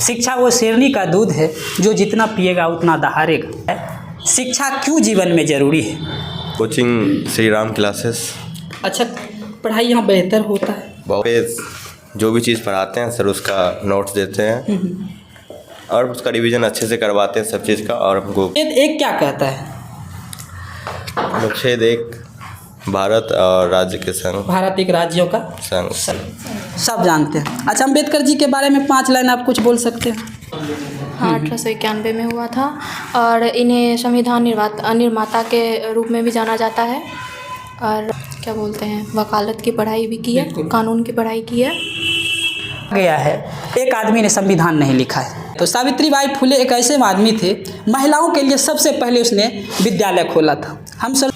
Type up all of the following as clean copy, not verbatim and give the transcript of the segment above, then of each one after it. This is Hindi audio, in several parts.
शिक्षा वो शेरनी का दूध है जो जितना पिएगा उतना दहाड़ेगा। शिक्षा क्यों जीवन में ज़रूरी है? Coaching Shri Ram classes. अच्छा, पढ़ाई यहाँ बेहतर होता है? बहुत, जो भी चीज़ पढ़ाते हैं सर उसका नोट्स देते हैं और उसका रिवीजन अच्छे से करवाते हैं सब चीज़ का। और हमको एक क्या कहता है? अनुच्छेद 1 भारत और राज्य के संघ। भारत एक राज्यों का संघ सब जानते हैं। अच्छा, अम्बेडकर जी के बारे में 5 लाइन आप कुछ बोल सकते हैं? हाँ, 1891 में हुआ था और इन्हें संविधान निर्माता के रूप में भी जाना जाता है। और क्या बोलते हैं, वकालत की पढ़ाई भी की है, कानून की पढ़ाई की है। गया है एक आदमी ने संविधान नहीं लिखा है। तो सावित्रीबाई फुले एक ऐसे आदमी थे, महिलाओं के लिए सबसे पहले उसने विद्यालय खोला था। हम सब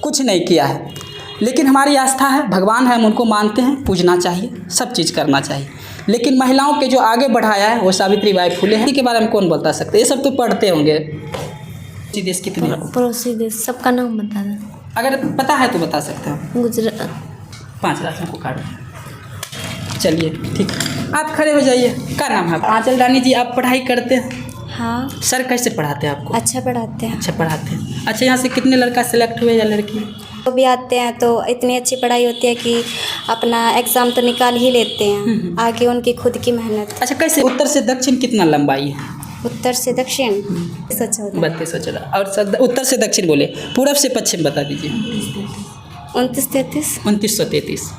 कुछ नहीं किया है, लेकिन हमारी आस्था है, भगवान है, हम उनको मानते हैं, पूजना चाहिए, सब चीज़ करना चाहिए। लेकिन महिलाओं के जो आगे बढ़ाया है वो सावित्रीबाई फुले हैं। इनके बारे में कौन बता सकते? ये सब तो पढ़ते होंगे। देश कितने? पड़ोसी देश सबका नाम बता दें। अगर पता है तो बता सकते हो। गुजरात। 5 लाख को काट। चलिए ठीक है, आप खड़े हो जाइए। क्या नाम है? आंचल रानी जी, आप पढ़ाई करते हैं? हाँ। सर कैसे पढ़ाते हैं आपको? अच्छा पढ़ाते हैं। अच्छा पढ़ाते हैं। अच्छा, यहाँ से कितने लड़का सेलेक्ट हुए या लड़की? वो भी आते हैं तो इतनी अच्छी पढ़ाई होती है कि अपना एग्ज़ाम तो निकाल ही लेते हैं। आगे उनकी खुद की मेहनत। अच्छा, कैसे उत्तर से दक्षिण कितना लंबाई है? उत्तर से दक्षिण 3214। और उत्तर से दक्षिण बोले, पूरब से पश्चिम बता दीजिए। 2933। 2933।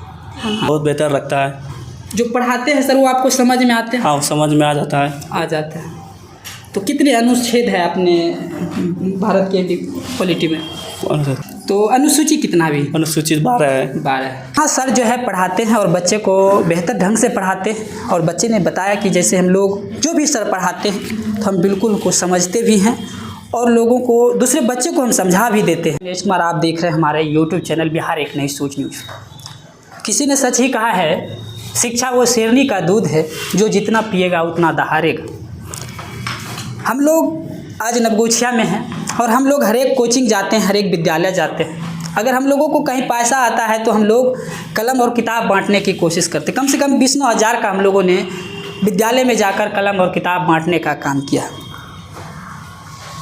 बहुत बेहतर लगता है। जो पढ़ाते हैं सर वो आपको समझ में आते हैं? हाँ, समझ में आ जाता है। आ जाता है। तो कितने अनुच्छेद है अपने भारत के पॉलिटी में? तो अनुसूची कितना भी? अनुसूचित 12 है। 12। हाँ सर जो है पढ़ाते हैं और बच्चे को बेहतर ढंग से पढ़ाते हैं। और बच्चे ने बताया कि जैसे हम लोग जो भी सर पढ़ाते हैं तो हम बिल्कुल उनको समझते भी हैं और लोगों को, दूसरे बच्चे को हम समझा भी देते हैं। दिनेश कुमार, आप देख रहे हैं हमारे यूट्यूब चैनल बिहार एक नई सोच न्यूज़। किसी ने सच ही कहा है, शिक्षा वो शेरनी का दूध है जो जितना पिएगा उतना दहाड़ेगा। हम लोग आज नवगोछिया में हैं और हम लोग हर एक कोचिंग जाते हैं, हर एक विद्यालय जाते हैं। अगर हम लोगों को कहीं पैसा आता है तो हम लोग कलम और किताब बांटने की कोशिश करते हैं। कम से कम 20,000 का हम लोगों ने विद्यालय में जाकर कलम और किताब बांटने का काम किया।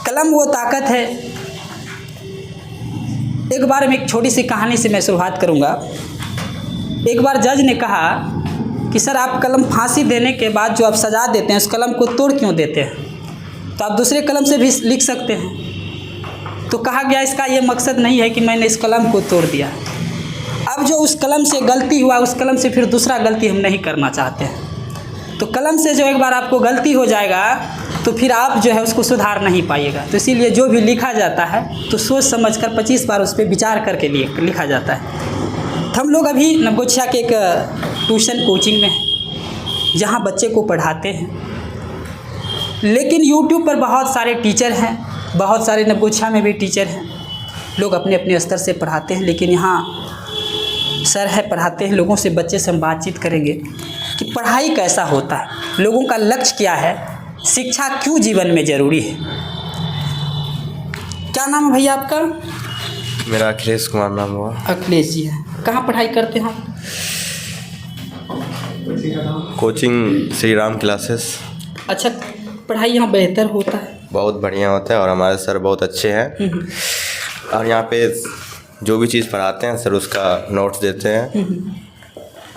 कलम वो ताकत है। एक बार मैं एक छोटी सी कहानी से मैं शुरुआत करूँगा। एक बार जज ने कहा कि सर आप कलम फांसी देने के बाद जो आप सजा देते हैं उस कलम को तोड़ क्यों देते हैं? तो आप दूसरे कलम से भी लिख सकते हैं। तो कहा गया इसका ये मकसद नहीं है कि मैंने इस कलम को तोड़ दिया। अब जो उस कलम से गलती हुआ उस कलम से फिर दूसरा गलती हम नहीं करना चाहते हैं। तो कलम से जो एक बार आपको गलती हो जाएगा तो फिर आप जो है उसको सुधार नहीं पाइएगा। तो इसीलिए जो भी लिखा जाता है तो सोच समझ कर 25 बार उस पर विचार करके लिखा जाता है। हम लोग अभी नवगोछिया के एक ट्यूशन कोचिंग में हैं जहाँ बच्चे को पढ़ाते हैं। लेकिन यूट्यूब पर बहुत सारे टीचर हैं, बहुत सारे नवगोछिया में भी टीचर हैं। लोग अपने अपने स्तर से पढ़ाते हैं, लेकिन यहाँ सर है पढ़ाते हैं। लोगों से, बच्चे से हम बातचीत करेंगे कि पढ़ाई कैसा होता है, लोगों का लक्ष्य क्या है, शिक्षा क्यों जीवन में ज़रूरी है। क्या नाम है भैया आपका? मेरा अखिलेश कुमार नाम हुआ। अखिलेश जी है। कहाँ पढ़ाई करते हैं आप? Coaching Shri Ram classes. अच्छा, पढ़ाई यहाँ बेहतर होता है? बहुत बढ़िया होता है और हमारे सर बहुत अच्छे हैं। और यहाँ पे जो भी चीज़ पढ़ाते हैं सर उसका नोट्स देते हैं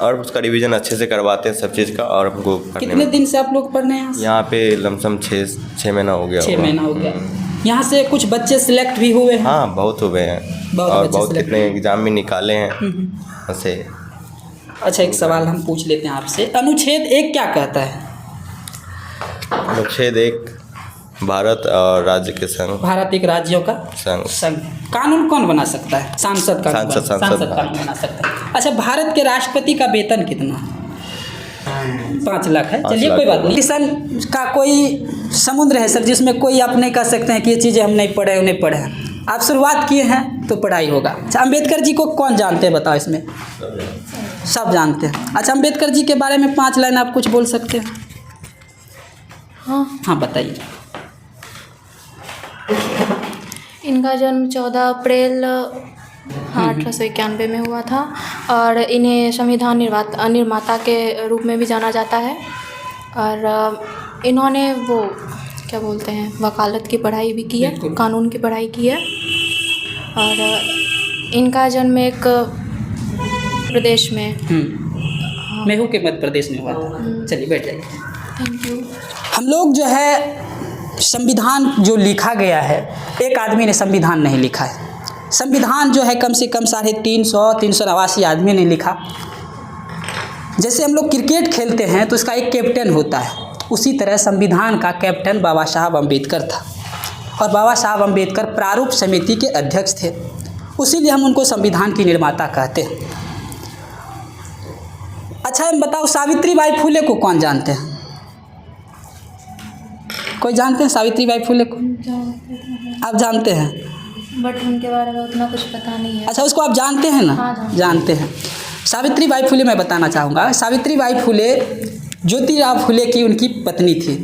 और उसका रिवीजन अच्छे से करवाते हैं सब चीज़ का। और हमको कितने दिन से आप लोग पढ़ रहे हैं यहाँ पे लमसम 6 महीना हो गया। 6 महीना हो गया। यहाँ से कुछ बच्चे सिलेक्ट भी हुए हैं? हाँ, बहुत हुए हैं और बहुत कितने एग्ज़ाम भी निकाले हैं ऐसे। अच्छा, एक सवाल हम पूछ लेते हैं आपसे। अनुच्छेद 1 क्या कहता है? अनुच्छेद 1 भारत और राज्य के संघ। भारत एक राज्यों का संघ। कानून कौन बना सकता है? सांसद कानून बना सकता है। अच्छा, भारत के राष्ट्रपति का वेतन कितना? 5 लाख है। चलिए कोई बात नहीं। किसान का कोई समुद्र है सर जिसमें कोई आप नहीं कह सकते हैं कि ये चीज़ें हम नहीं पढ़े उन्हें पढ़े हैं। आप शुरुआत किए हैं तो पढ़ाई होगा। अच्छा, अम्बेडकर जी को कौन जानते हैं बताओ इसमें? सब जानते हैं। अच्छा, अम्बेडकर जी के बारे में 5 लाइन आप कुछ बोल सकते हैं? हाँ बताइए। इनका जन्म 14 अप्रैल 1891 में हुआ था और इन्हें संविधान निर्माता के रूप में भी जाना जाता है। और इन्होंने वो क्या बोलते हैं वकालत की पढ़ाई भी की है, बिल्कुल। कानून की पढ़ाई की है। और इनका जन्म एक प्रदेश में। मेहू के मध्य प्रदेश में हुआ था। चलिए बैठ जाइए। Thank you. हम लोग जो है संविधान जो लिखा गया है, एक आदमी ने संविधान नहीं लिखा है। संविधान जो है कम से कम 350 आदमी ने लिखा। जैसे हम लोग क्रिकेट खेलते हैं तो उसका एक कैप्टन होता है, उसी तरह संविधान का कैप्टन बाबा साहब अम्बेडकर था। और बाबा साहब अम्बेडकर प्रारूप समिति के अध्यक्ष थे, उसीलिए हम उनको संविधान की निर्माता कहते हैं। अच्छा हम बताओ, सावित्रीबाई फुले को कौन जानते हैं? कोई जानते हैं सावित्रीबाई फुले को? आप जानते हैं? बट उनके बारे में उतना कुछ पता नहीं है। अच्छा उसको आप जानते हैं ना? हाँ, जानते हैं। सावित्रीबाई फुले मैं बताना चाहूँगा, सावित्रीबाई फुले ज्योतिराव फुले की उनकी पत्नी थी।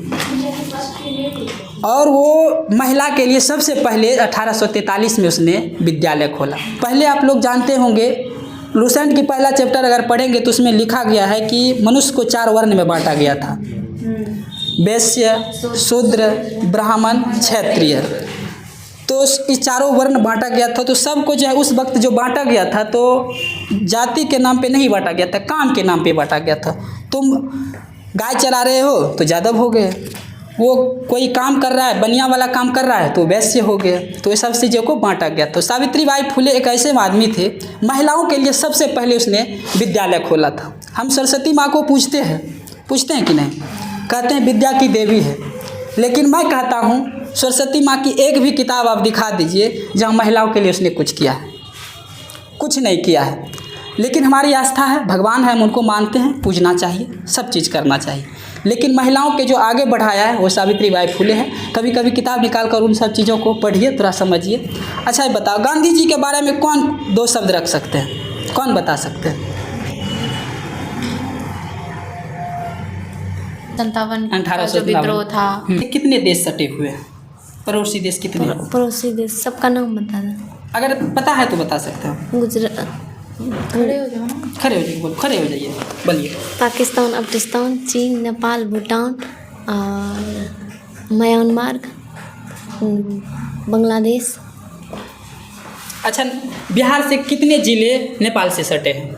और वो महिला के लिए सबसे पहले 1843 में उसने विद्यालय खोला। पहले आप लोग जानते होंगे, लूसेंट की पहला चैप्टर अगर पढ़ेंगे तो उसमें लिखा गया है कि मनुष्य को 4 वर्ण में बांटा गया था, वैश्य, शूद्र, ब्राह्मण, क्षत्रिय। तो इस चारों वर्ण बांटा गया था। तो सबको जो है उस वक्त जो बांटा गया था तो जाति के नाम पे नहीं बांटा गया था, काम के नाम पे बांटा गया था। तुम गाय चरा रहे हो तो यादव हो गए, वो कोई काम कर रहा है, बनिया वाला काम कर रहा है तो वैश्य हो गए। तो ये सब चीज़ों को बांटा गया। तो सावित्रीबाई फुले एक ऐसे आदमी थे, महिलाओं के लिए सबसे पहले उसने विद्यालय खोला था। हम सरस्वती माँ को पूछते हैं कि नहीं? कहते हैं विद्या की देवी है। लेकिन मैं कहता हूँ सरस्वती माँ की एक भी किताब आप दिखा दीजिए जहाँ महिलाओं के लिए उसने कुछ किया है। कुछ नहीं किया है। लेकिन हमारी आस्था है, भगवान है, हम उनको मानते हैं, पूजना चाहिए, सब चीज़ करना चाहिए। लेकिन महिलाओं के जो आगे बढ़ाया है वो सावित्रीबाई फुले है। कभी कभी किताब निकाल कर उन सब चीज़ों को पढ़िए, थोड़ा समझिए। अच्छा ये बताओ, गांधी जी के बारे में कौन 2 शब्द रख सकते हैं? कौन बता सकते हैं? 1857 जो विद्रोह था। कितने देश सटे हुए हैं? पड़ोसी देश कितने हैं? पड़ोसी देश सबका नाम बता दें। अगर पता है तो बता सकते हैं। गुजरात, खड़े हो जाओ ना। खड़े हो जाइए, खड़े हो जाइए, बोलिए। पाकिस्तान, अफगानिस्तान, चीन, नेपाल, भूटान और म्यांमार, बांग्लादेश। अच्छा बिहार से कितने ज़िले नेपाल से सटे हैं?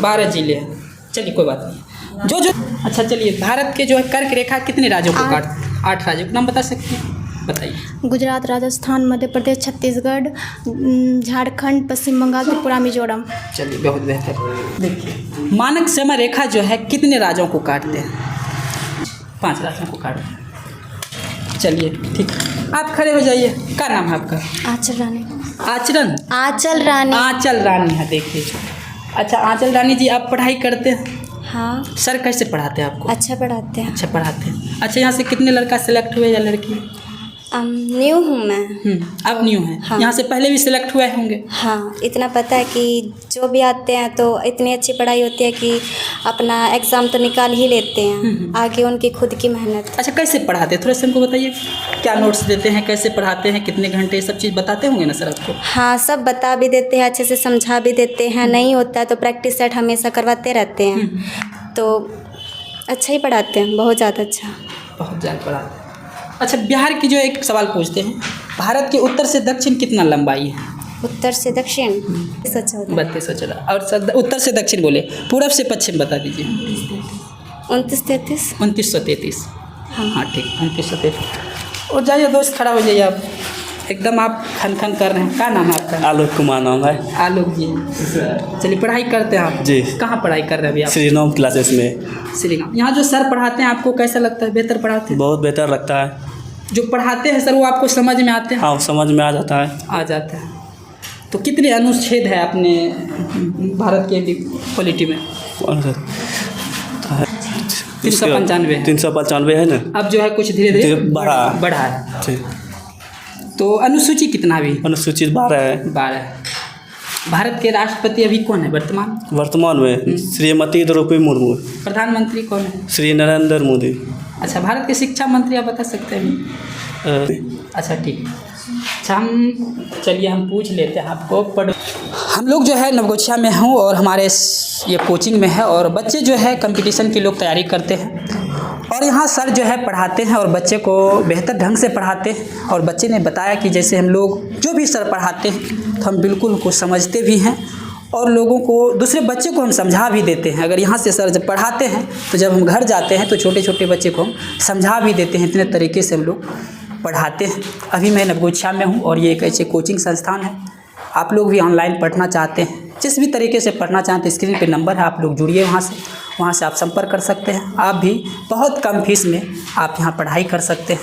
12 ज़िले हैं। चलिए कोई बात नहीं। जो अच्छा चलिए, भारत के जो है कर्क रेखा कितने राज्यों को काट? 8 राज्यों का नाम बता सकते हैं? बताइए। गुजरात, राजस्थान, मध्य प्रदेश, छत्तीसगढ़, झारखंड, पश्चिम बंगाल, त्रिपुरा, मिजोरम। चलिए बहुत बेहतर। देखिए मानक समय रेखा जो है कितने राज्यों को काटते हैं? 5 राज्यों को काटते हैं। चलिए ठीक है, आप खड़े हो जाइए। क्या नाम है आपका? आंचल रानी। आचरण? आंचल रानी। आंचल रानी है। देखिए अच्छा आंचल रानी जी, आप पढ़ाई करते हैं? हाँ। सर कैसे पढ़ाते हैं आपको? अच्छा पढ़ाते हैं। अच्छा पढ़ाते हैं। अच्छा यहाँ से कितने लड़का सेलेक्ट हुए या लड़की? न्यू हूँ मैं। आप न्यू हैं? हाँ। यहाँ से पहले भी सिलेक्ट हुए होंगे? हाँ, इतना पता है कि जो भी आते हैं तो इतनी अच्छी पढ़ाई होती है कि अपना एग्ज़ाम तो निकाल ही लेते हैं। आगे उनकी खुद की मेहनत। अच्छा कैसे पढ़ाते हैं? थोड़ा सा हमको बताइए। क्या नोट्स देते हैं, कैसे पढ़ाते हैं, कितने घंटे, सब चीज़ बताते होंगे ना सर आपको? हाँ, सब बता भी देते हैं, अच्छे से समझा भी देते हैं। नहीं होता है तो प्रैक्टिस सेट हमेशा करवाते रहते हैं। तो अच्छा ही पढ़ाते हैं, बहुत ज़्यादा अच्छा। बहुत ज़्यादा पढ़ाते हैं। अच्छा बिहार की जो एक सवाल पूछते हैं, भारत के उत्तर से दक्षिण कितना लंबाई है? उत्तर से दक्षिण 3214। और उत्तर से दक्षिण बोले, पूरब से पश्चिम बता दीजिए। 2933। 2933। हाँ ठीक, 2933। और जाइए दोस्त, खड़ा हो जाइए आप। एकदम आप खन कर रहे हैं। क्या नाम है आपका? आलोक कुमार नाम है। आलोक जी, चलिए पढ़ाई करते हैं आप? जी। कहाँ पढ़ाई कर रहे हैं अभी आप? श्रीराम क्लासेस में। श्रीराम। यहाँ जो सर पढ़ाते हैं आपको कैसा लगता है? बेहतर पढ़ाते हैं? बहुत बेहतर लगता है। जो पढ़ाते हैं सर वो आपको समझ में आते हैं? हाँ समझ में आ जाता है। आ जाता है। तो कितने अनुच्छेद है अपने भारत के पॉलिटी में? 395 है। 395 है ना। अब जो है कुछ धीरे धीरे बढ़ा है। ठीक। तो अनुसूची कितना भी? अनुसूचित 12 है। 12। भारत के राष्ट्रपति अभी कौन है वर्तमान? वर्तमान में श्रीमती द्रौपदी मुर्मू। प्रधानमंत्री कौन है? श्री नरेंद्र मोदी। अच्छा भारत के शिक्षा मंत्री आप बता सकते हैं? अच्छा ठीक। अच्छा हम चलिए हम पूछ लेते हैं आपको। हम लोग जो है नवगोछिया में हूँ और हमारे ये कोचिंग में है और बच्चे जो है कंपटीशन की लोग तैयारी करते हैं और यहाँ सर जो है पढ़ाते हैं और बच्चे को बेहतर ढंग से पढ़ाते हैं। और बच्चे ने बताया कि जैसे हम लोग जो भी सर पढ़ाते हैं तो हम बिल्कुल उनको समझते भी हैं और लोगों को, दूसरे बच्चे को हम समझा भी देते हैं। अगर यहाँ से सर जब पढ़ाते हैं तो जब हम घर जाते हैं तो छोटे छोटे बच्चे को हम समझा भी देते हैं। इतने तरीके से हम लोग पढ़ाते हैं। अभी मैं नवगोछिया में हूँ और ये एक ऐसे कोचिंग संस्थान है। आप लोग भी ऑनलाइन पढ़ना चाहते हैं, जिस भी तरीके से पढ़ना चाहते हैं, स्क्रीन पे नंबर है, आप लोग जुड़िए वहाँ से आप संपर्क कर सकते हैं। आप भी बहुत कम फीस में आप यहाँ पढ़ाई कर सकते हैं।